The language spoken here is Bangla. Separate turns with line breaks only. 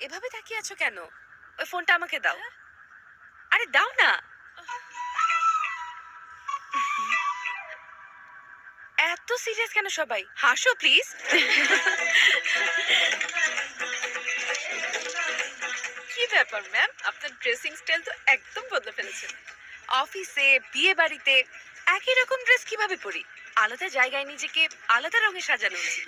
এভাবে তাকিয়ে আছো কেন? ওই ফোনটা আমাকে দাও। আরে দাও না। এত সিরিয়াস কেন সবাই? হাসো প্লিজ। কি ব্যাপার ম্যাম, আপনার ড্রেসিং স্টাইল তো একদম বদলে ফেলেছেন। অফিসে, বিয়ে বাড়িতে একই রকম ড্রেস কিভাবে পরি? আলাদা জায়গায় নিজেকে আলাদা রঙে সাজানো উচিত।